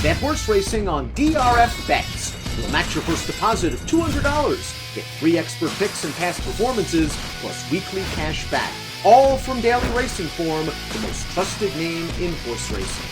Bet horse racing on DRFTV. We'll match your first deposit of $200. Get free expert picks and past performances, plus weekly cash back. All from Daily Racing Form, the most trusted name in horse racing.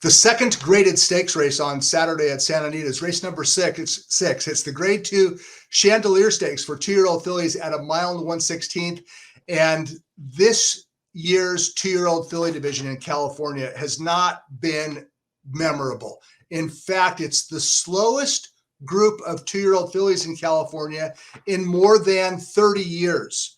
The second graded stakes race on Saturday at Santa Anita is race number six. It's the grade 2 Chandelier Stakes for 2-year-old fillies at 1 mile and 1/16. And this year's 2-year-old filly division in California has not been memorable. In fact, it's the slowest group of 2-year-old fillies in California in more than 30 years.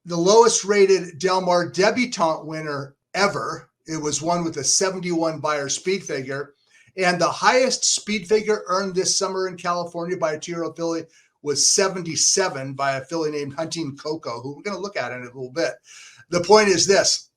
The lowest rated Del Mar debutante winner ever, it was one with a 71 Beyer speed figure. And the highest speed figure earned this summer in California by a 2-year-old filly was 77 by a filly named Hunting Coco, who we're going to look at in a little bit. The point is this.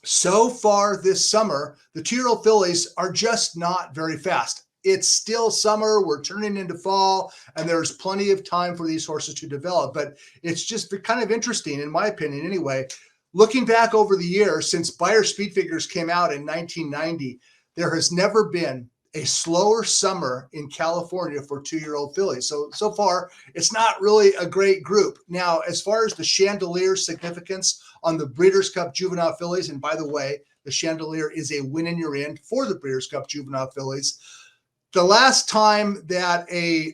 So far this summer, the 2-year-old fillies are just not very fast. It's still summer, we're turning into fall, and there's plenty of time for these horses to develop. But it's just kind of interesting, in my opinion anyway. Looking back over the years, since Beyer speed figures came out in 1990, there has never been a slower summer in California for 2-year-old fillies. So far, it's not really a great group. Now, as far as the Chandelier significance on the Breeders' Cup Juvenile fillies, and by the way, the Chandelier is a win in your end for the Breeders' Cup Juvenile fillies. The last time that a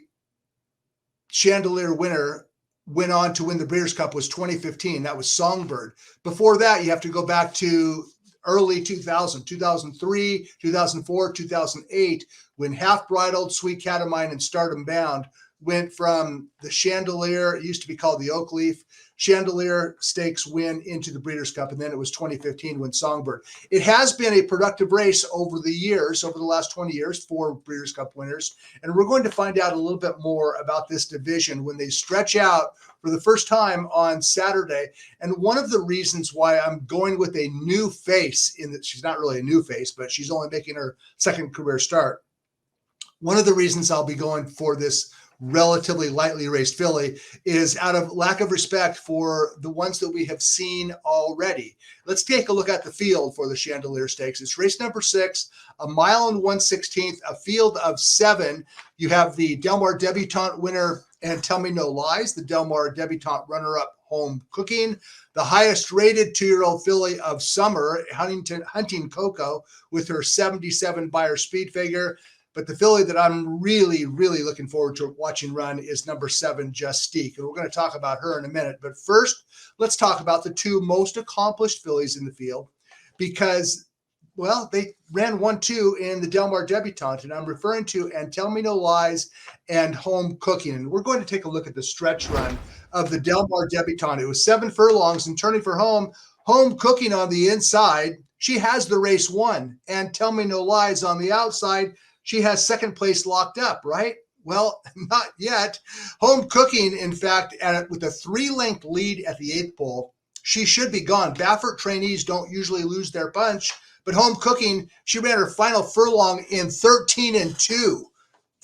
Chandelier winner went on to win the Breeders' Cup was 2015. That was Songbird. Before that, you have to go back to early 2000, 2003, 2004, 2008, when Half Bridled, Sweet Cat of Mine, and Stardom Bound went from the Chandelier, it used to be called the Oak Leaf, Chandelier Stakes win into the Breeders' Cup, and then it was 2015 when Songbird. It has been a productive race over the years, over the last 20 years for Breeders' Cup winners, and we're going to find out a little bit more about this division when they stretch out for the first time on Saturday. And one of the reasons why I'm going with a new face, in that she's not really a new face, but she's only making her second career start. One of the reasons I'll be going for this relatively lightly raced filly is out of lack of respect for the ones that we have seen already. Let's take a look at the field for the Chandelier Stakes. It's race number 6, 1 mile and 1/16, a field of 7. You have the Del Mar debutante winner and Tell Me No Lies, the Del Mar debutante runner-up Home Cooking, the highest rated 2-year-old filly of summer, Hunting Coco, with her 77 Beyer speed figure. But the filly that I'm really, really looking forward to watching run is number 7, Justique. And we're going to talk about her in a minute. But first, let's talk about the 2 most accomplished fillies in the field because, well, they ran 1-2 in the Del Mar debutante. And I'm referring to And Tell Me No Lies and Home Cooking. And we're going to take a look at the stretch run of the Del Mar debutante. It was 7 furlongs and turning for Home Cooking on the inside. She has the race won. And Tell Me No Lies on the outside. She has second place locked up, right? Well, not yet. Home Cooking, in fact, with a 3-length lead at the 8th pole, she should be gone. Baffert trainees don't usually lose their punch, but Home Cooking, she ran her final furlong in 13-2,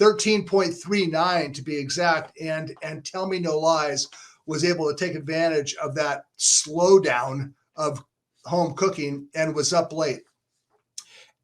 13.39 to be exact, and Tell Me No Lies was able to take advantage of that slowdown of Home Cooking and was up late.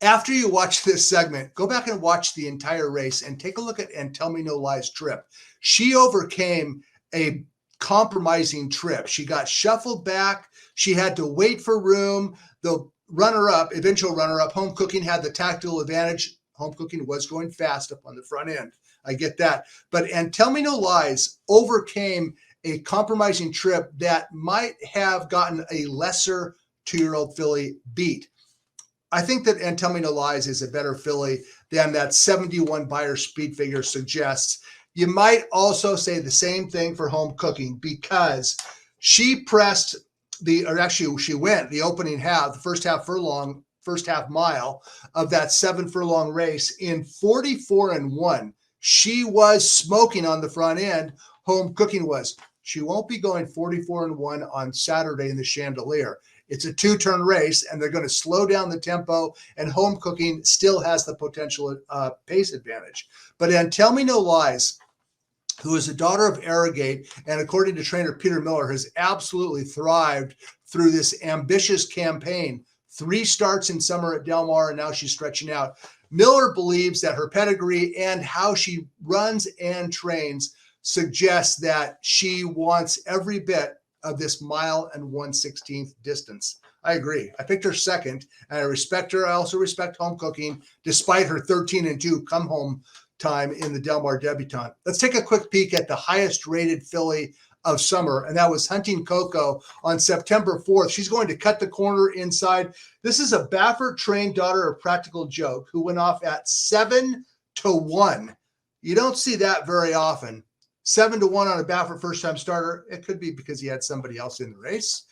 After you watch this segment, go back and watch the entire race and take a look at And Tell Me No Lies trip. She overcame a compromising trip. She got shuffled back. She had to wait for room. The runner-up, eventual runner-up, Home Cooking had the tactical advantage. Home Cooking was going fast up on the front end. I get that. But And Tell Me No Lies overcame a compromising trip that might have gotten a lesser 2-year-old filly beat. I think that And Tell Me No Lies is a better filly than that 71 Beyer speed figure suggests. You might also say the same thing for Home Cooking because she pressed she went the opening half, the first half mile of that 7 furlong race in 44-1. She was smoking on the front end. Home Cooking was. She won't be going 44-1 on Saturday in the Chandelier. It's a 2-turn race, and they're going to slow down the tempo, and Home Cooking still has the potential pace advantage. But And Tell Me No Lies, who is a daughter of Arrogate, and according to trainer Peter Miller, has absolutely thrived through this ambitious campaign. 3 starts in summer at Del Mar, and now she's stretching out. Miller believes that her pedigree and how she runs and trains suggests that she wants every bit of this 1.1/16 distance. I agree. I picked her second, and I respect her. I also respect home cooking, despite her 13-2 come home time in the Del Mar debutante. Let's take a quick peek at the highest rated filly of summer, and that was Hunting Coco on September 4th. She's going to cut the corner inside. This is a Baffert-trained daughter of Practical Joke who went off at 7-1. You don't see that very often. 7-1 on a Baffert first-time starter. It could be because he had somebody else in the race.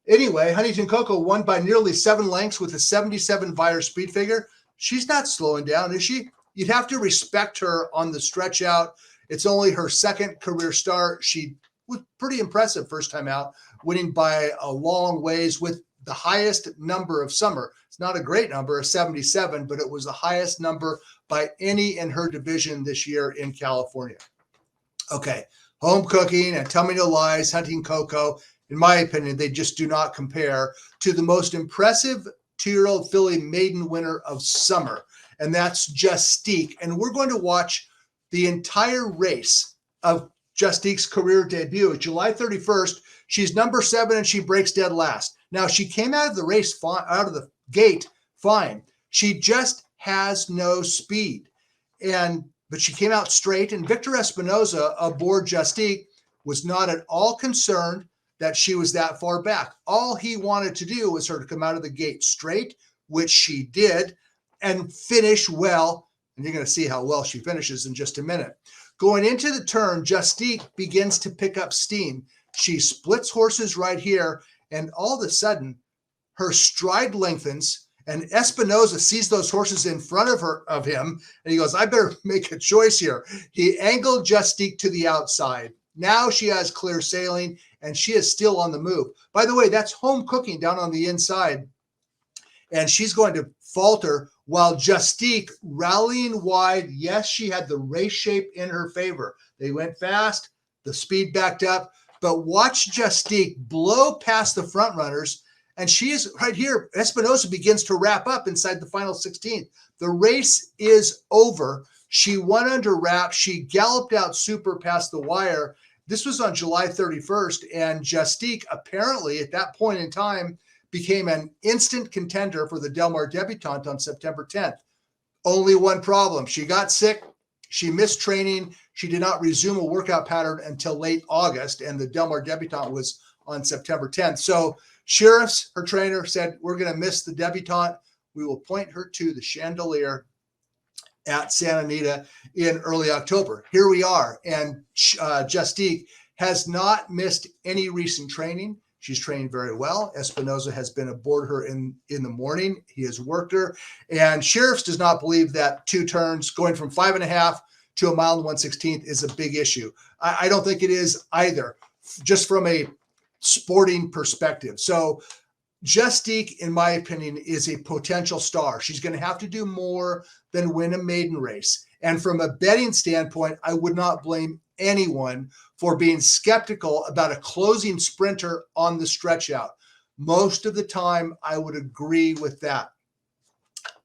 Anyway, Huntington Coco won by nearly 7 lengths with a 77 Beyer speed figure. She's not slowing down, is she? You'd have to respect her on the stretch out. It's only her second career start. She was pretty impressive first time out, winning by a long ways with the highest number of summer. It's not a great number, a 77, but it was the highest number by any in her division this year in California. Okay, home cooking and tell me no lies, Hunting Coco. In my opinion, they just do not compare to the most impressive 2-year-old filly maiden winner of summer, and that's Justique. And we're going to watch the entire race of Justique's career debut. July 31st, she's number 7 and she breaks dead last. Now, she came out of the race fine, out of the gate fine. She just has no speed. But she came out straight, and Victor Espinoza aboard Justique was not at all concerned that she was that far back. All he wanted to do was her to come out of the gate straight, which she did, and finish well. And you're going to see how well she finishes in just a minute. Going into the turn, Justique begins to pick up steam. She splits horses right here, and all of a sudden, her stride lengthens, and Espinoza sees those horses in front of him, and he goes, I better make a choice here. He angled Justique to the outside. Now she has clear sailing, and she is still on the move. By the way, that's home cooking down on the inside, and she's going to falter while Justique rallying wide. Yes, she had the race shape in her favor. They went fast, the speed backed up, but watch Justique blow past the front runners, and she is right here. Espinoza begins to wrap up inside the final 16th. The race is over. She won under wrap. She galloped out super past the wire. This was on July 31st, and Justique apparently at that point in time became an instant contender for the Del Mar debutante on September 10th. Only one problem. She got sick. She missed training. She did not resume a workout pattern until late August, and the Del Mar debutante was on September 10th. So Sheriff's, her trainer, said, we're going to miss the debutante. We will point her to the Chandelier at Santa Anita in early October. Here we are, and Justique has not missed any recent training. She's trained very well. Espinoza has been aboard her in the morning. He has worked her. And Sheriff's does not believe that 2 turns going from 5.5 to 1.1/16 is a big issue. I don't think it is either, just from a sporting perspective. So Justique, in my opinion, is a potential star. She's going to have to do more than win a maiden race. And from a betting standpoint, I would not blame anyone for being skeptical about a closing sprinter on the stretch out. Most of the time, I would agree with that,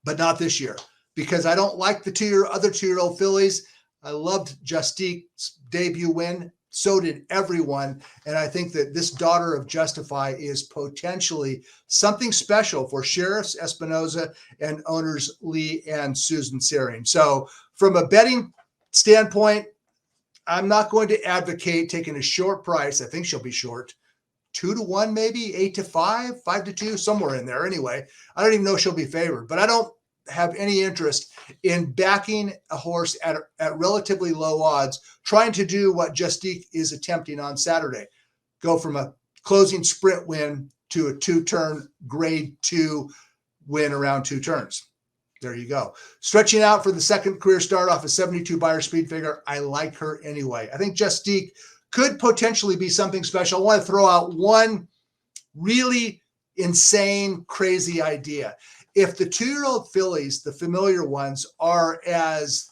but not this year, because I don't like the other 2-year-old fillies. I loved Justique's debut win. So did everyone. And I think that this daughter of Justify is potentially something special for Sheriff's, Espinoza, and owners Lee and Susan Searing. So from a betting standpoint, I'm not going to advocate taking a short price. I think she'll be short. 2-1, maybe 8-5, 5-2, somewhere in there. Anyway, I don't even know if she'll be favored, but I don't have any interest in backing a horse at relatively low odds, trying to do what Justique is attempting on Saturday. Go from a closing sprint win to a 2-turn grade 2 win around 2 turns. There you go. Stretching out for the second career start off a 72 Beyer speed figure. I like her anyway. I think Justique could potentially be something special. I want to throw out one really insane, crazy idea. If the 2-year-old fillies, the familiar ones, are as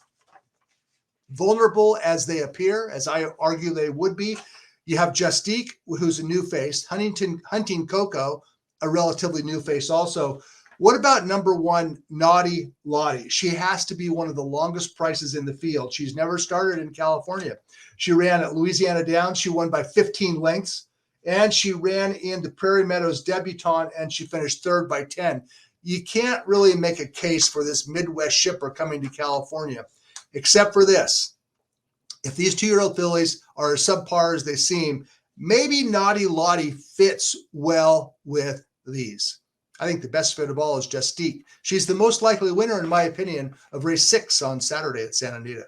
vulnerable as they appear, as I argue they would be, you have Justique, who's a new face, Hunting Coco, a relatively new face also. What about number 1, Naughty Lottie? She has to be one of the longest prices in the field. She's never started in California. She ran at Louisiana Downs. She won by 15 lengths. And she ran in the Prairie Meadows Debutante, and she finished 3rd by 10. You can't really make a case for this Midwest shipper coming to California, except for this. If these 2-year-old fillies are as subpar as they seem, maybe Naughty Lottie fits well with these. I think the best fit of all is Justique. She's the most likely winner, in my opinion, of race 6 on Saturday at Santa Anita.